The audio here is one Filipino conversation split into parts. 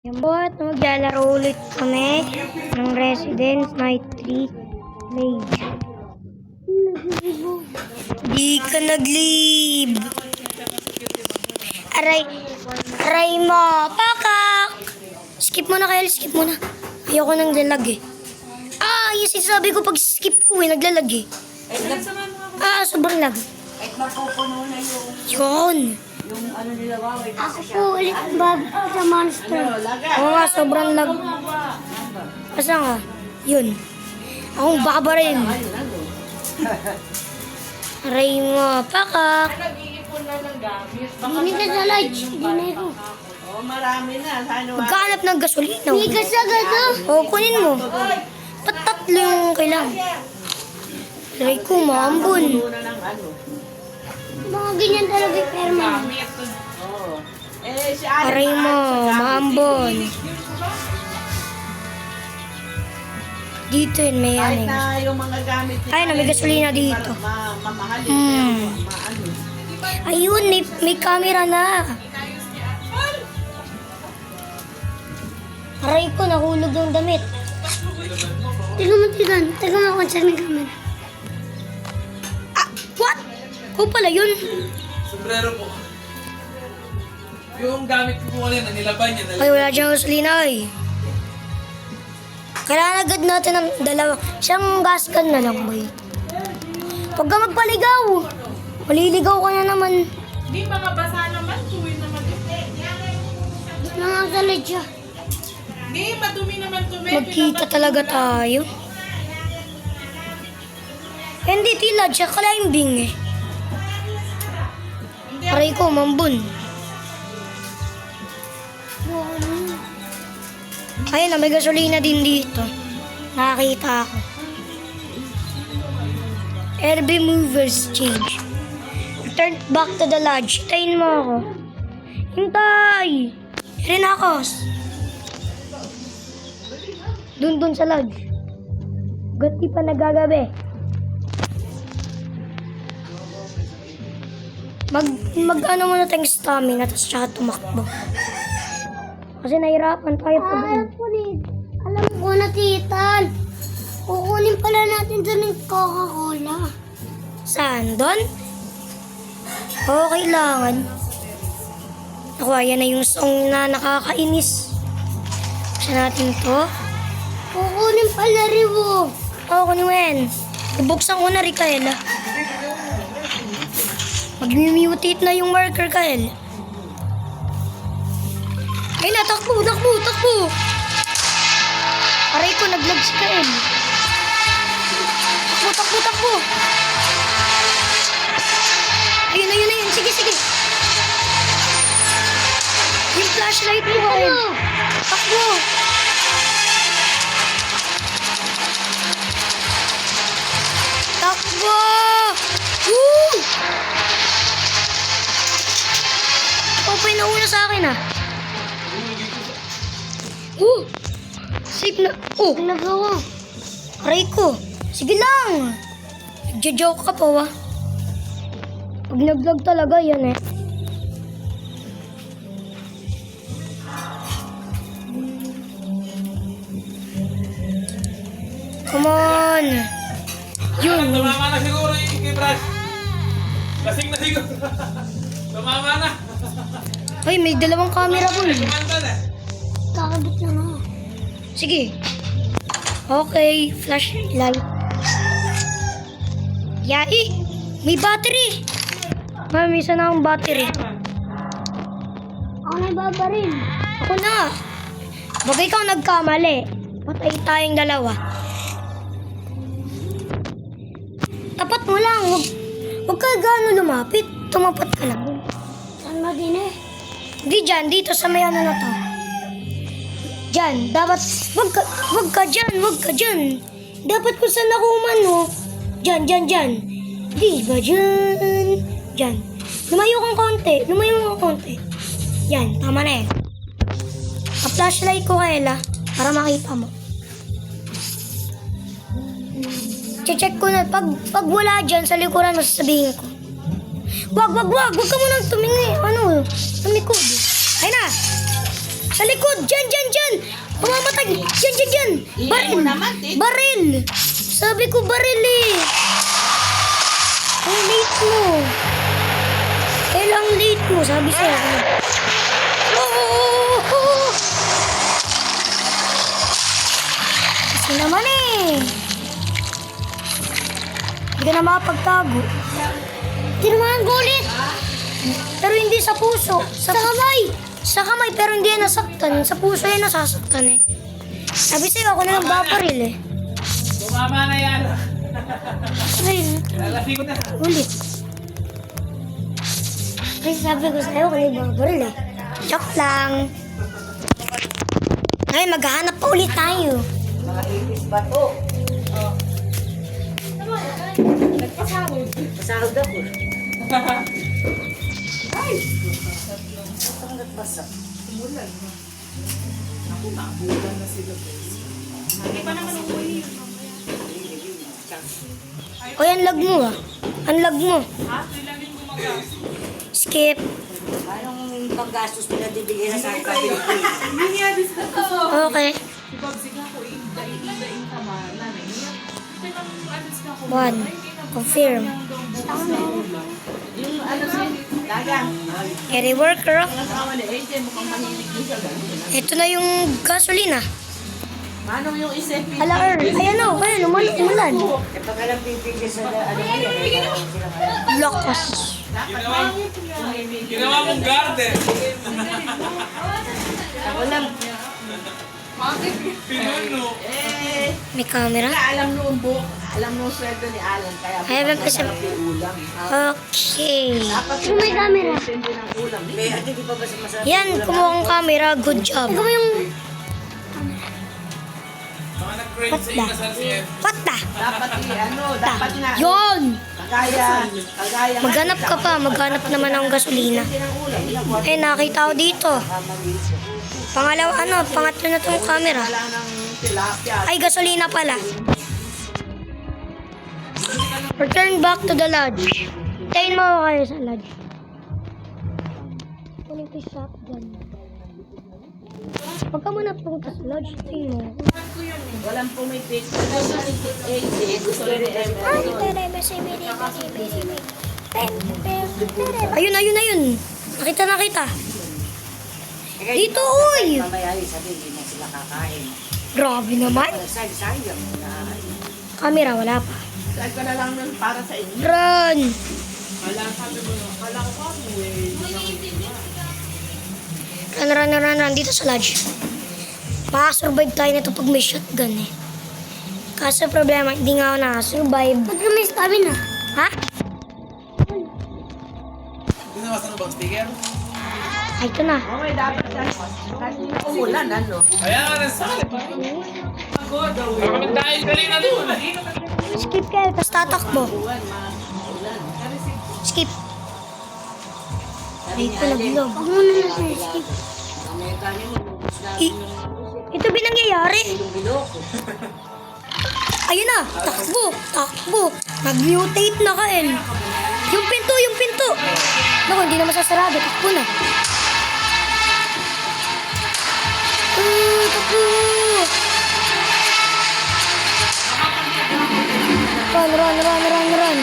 Yan bot, maglalaro ulit kami ng Residence Night 3 Rage. Di ka nag-leave. Aray mo, pakak! Skip mo na kayo, skip mo na. Ayoko nang lalag eh. Yung sinasabi ko pag skip ko naglalag eh. Sobrang lag. Mapupuno na yung Yun. ano nila waway. Ako po ulit ang bago sa monster. Oo nga, sobrang lag. Asa nga? Yun. Akong baba rin. Aray mo, pakak. Nag-iipon na ng gamit. Hindi ka sa lodge. Dinero. Oh, marami na. Sana Magkahanap ng gasolina. Hindi ka sa gado. Kunin mo. Tatlo yung kailangan. Aray ko, maambon. na ng ano. Mga ganyan talaga yung perma. Oh. Si Alan. Aray mo, maambon. Dito yun, may Kahit ano. na yung mga gamit niya. Ay, may gasolina dito. Mamahal. Maano. Ayun, may camera na. Aray ko, nahulog yung damit. Tigan mo kung saan yung camera. What? Ko pala yun. Sombrero po. Yung gamit ko po kanina, nilabay niya. Ay, wala diyang gasolina eh. Kailangan agad natin ng dalawa. Siyang gas gun na lang, boy. Huwag ka magpaligaw. Maliligaw ka na naman. Di mga basa naman, tuwin naman. Mga sa lodge ah. Di, madumi naman tumi. Magkita talaga tayo. Hindi tila, siya climbing eh. Aray ko, mambun. Ayun na, may gasolina din dito. Nakakita ako. RB Movers Change. Return back to the lodge. Hintayin mo ako. Hintay! Renakos! Dun sa lodge. Gati pa nagagabi. Mag-ano muna tayong stamina tapos tsaka tumakbo. Kasi nahirapan tayo pag Alam ko na, Titan. Kukunin pala natin dun yung Coca-Cola. Saan? Doon? Oo, kailangan. Ako, ayan na yung song na nakakainis. Buksan natin to. Kukunin pala rin mo. Oo, kunin mo yan. Ibuksan ko na, Rikaela. Mag-mutate na yung marker, Kael. Ay na, takbo. Aray ko, nag-lag si Kael. Takbo. Ayun. Sige. Yung flashlight mo, Kael. Takbo. Woo! Ikaw pa yung nauna sa akin, ah. Safe na. Nagawa. Aray ko. Sige lang. Nagja-joke ka pa, Pag nag-vlog talaga, yan eh. Come on. Yun. Tumama na siguro yung kibras. Lasing na siguro. Tumama na. Ay, may dalawang camera po. Kumanta na. Kakabit na nga. Sige. Okay, flashlight. Yai, may battery. May isa na akong battery. Ako na ibaba rin. Ako na. Bagay ikaw nagkamali. Patay tayong dalawa. Tapat mo lang. Huwag ka gano'n lumapit. Tumapat ka lang. Saan ba din eh? Hindi dyan. Dito sa may ano na to. Dyan. Dapat. Huwag ka dyan. Dapat kung saan ako umano. Dyan. Di ba dyan? Dyan. Lumayo kang konti. Yan. Tama na eh. Pa-flashlight ko, Kaela. Para makita mo. Check ko na. Pag wala dyan sa likuran, sasabihin ko. Wag ka munang tumingi. Tumikod. Ay na. Sa likod! Dyan! Mamamatay! Dyan! Baril! mo naman, Tito. Baril! Sabi ko baril eh! Ang late mo! Kailang late mo, sabi sa'yo. Oh! Kasi naman eh! Hindi ka na makapagtago. Tinamaan ko ulit. Pero hindi sa puso. Sa kamay! Sa kamay, pero hindi yan nasaktan. Sa puso yan nasasaktan eh. Sabi sa'yo, ako na lang babaril eh. Tumama na yan. Ay, Lalasi ko na. ulit. Kasi sabi ko sa'yo, ako na lang babaril eh. Joke lang. Ngayon, maghahanap pa ulit tayo. Pasahod ako. O, yan lag mo ah. Ang lag mo. Ha? Kailangan gumagas. Skip. Anong panggastos pinadibigay na sa akin? Hindi niya discuss ko. Okay. Si Babsy nga ko, inda-inda ka ba? Nanay niya. Pinang-alis ka ko. One. Confirm. Yung ano si Dagang. Eri worker. Ang asawa ni AJ mukhang mahilig din sa ganun. Ito na yung gasolina. Manong yung isipin. Ala, ayan o. Ayan, umulan. E pag alam pipigil sa ano mo yan, Lakas. Ginawa mong garden. Ako lang. Pinuno. May camera. Alam noong book. Alam noong sweldo ni Alan. Kaya Ay, haven't kasi... ulam. Okay. Dapat Yung may camera. depende ng ulam. may ate di pa ba sa masarap? Yan, kumuha kong camera. Good job. Ikaw ba yung... Mga nag-grade sa inasal si F. Pata. Dapat dapat nga. Yon. Kagaya. Maghanap ka pa. Maghanap naman akong gasolina. Ay, nakita ko dito. Pangalawa, pangatlo na itong camera. Wala ng tilapia. Ay, gasolina pala. Return back to the lodge. Tayin mo ako kayo sa lodge. Kunin ko yung shotgun. Huwag ka muna pumunta sa lodge. Tayin mo. Walang pumitik. AJ. Gusto ni M. Ayun. Nakita. Dito, uy! Mamaya yun, sabi, hindi na sila kakain. Grabe naman. Sayang. Camera, wala pa. Saan ko na lang nun para sa inyo. Run! Run. Dito sa lodge. Makasurvive tayo nito pag may shotgun eh. Kaso problema, hindi nga ako nakasurvive. Ba't ka may stamina? Ha? Binawasan mo bang sticker? Ay, ito na. Oh, may dapat kasi umulan, ano? Kaya nga rin sa akin. Pagod. Kami dahil galing na doon. Skip kayo, tapos tatakbo. Skip. Ay, ito naglog. Huwag muna natin skip. Mamaya kanin mo, lubos na Ito binangyayari. yung biloko. Ayun na, takbo. Nag-mutate na kain. Yung pinto. Naku, hindi na masasarado. Takbo na. Takbo. Run.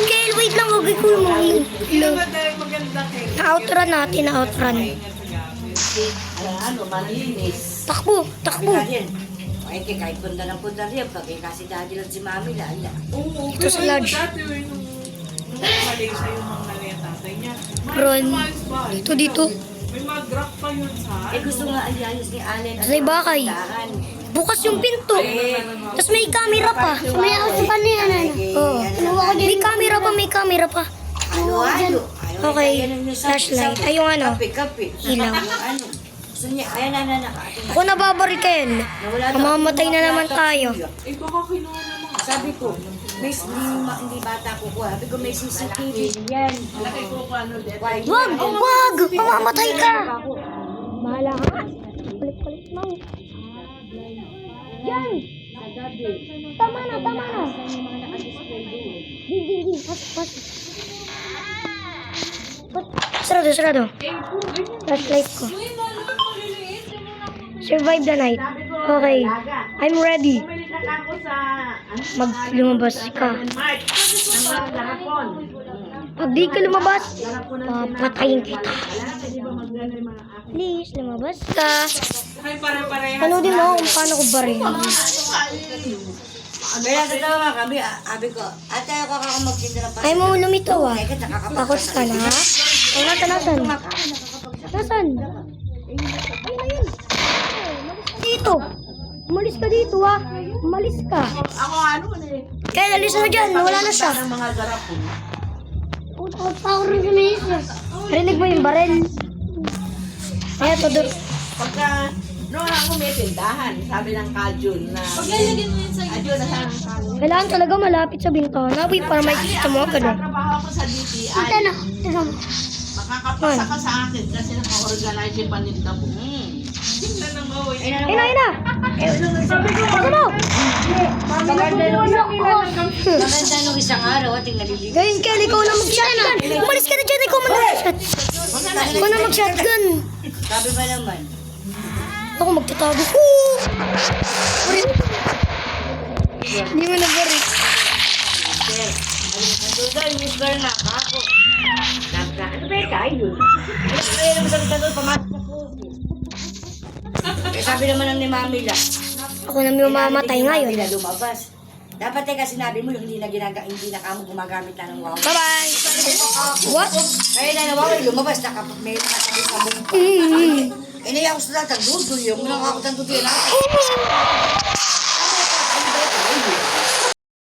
Kale, wait lang. Huwag ko mo. Maganda kayo. Na-outrun natin, Ano, malinis. Takbo. Yan. Ay, kahit punta riyan, pag kasi daddy lang si mami na, ala. Oo, Ito sa lodge. Dati nung Malaysia yung mga nanay at tatay niya. Run. Dito. May mag-drop pa yun sa... Eh, gusto nga ayayos ni Allen. Sa bakay. Bukas yung pinto. Tapos may camera pa. May ako sa kanina na. Oo. May camera pa. Ano? Okay. Flashlight. Ay, yung ano. Kape. Ilaw. Ano? Gusto niya, ayan na. Ako nababaril. Mamamatay na naman tayo. Eh, baka kinuha ng mga... Sabi ko, may hindi bata ko ko. Sabi ko, may CCTV. Yan. Laki ko kung ano, Dad. Wag! Mamamatay ka! Bahala ka. Kulit mo. Yan! Tama na. Di. Pasok. Sarado, sarado. Flashlight ko. Survive the night. Okay. I'm ready. Bumili ka ako sa Lumabas ka. March ng mga garapon. Pag di ka lumabas, papatayin kita. Wala ka, di ba magano yung mga akin? Please, lumabas ka. Ay, pare-parehas. Ano din ako kung paano ko baril. Kaya totoo nga kami, sabi ko, ate ako magtinda ng Ay mo lumitaw ah. Teka, nakakapagod. Takot ka na? O, nasan? Nasan? Ayun, ayun. Dito. Umalis ka dito ah. Umalis ka. Ako ano eh. Kaya alis na dyan. Wala na siya. Ng mga garapon. Takot pa ako rin sa mesa. Rinig mo yung baril. Kaya todo. Pagka, noon ako may tindahan, sabi ng Kajun na... Paglalagyan mo yun sa Kajun na sa Kailangan talaga malapit sa bintana. Uy, para makikita mo agad ah. trabaho ako sa DTI. Ito na. Teka mo. Makakapasa ka sa akin kasi naka-organize yung paninda mo. tingnan ng bawoy. Ayun na, ayun na. Ano mo? Maganda nung isang araw, ating naliligo. Gawin Kelly, ikaw na mag-shotgun. Umalis ka na dyan. Ikaw mag-shotgun. Ikaw na mag-shotgun. Sabi ba naman? Ako magtatago. Hindi mo na baril. Sir, doon, Miss Berna, ako. Ano ba yung kayo? Ano ba yung naman sa doon, pumasok sa COVID. Eh, sabi naman ng ni Mami lang. Ako na may mamamatay ngayon. Hindi na lumabas. Dapat teka sinabi mo yung hindi na kamo gumagamit na ng wow. Bye-bye. What? Kaya na nawaway, lumabas na kapag may nakasabi sa buong. Eh, naiyak ko sa tatang dudo yung mga kakutang dudo yun.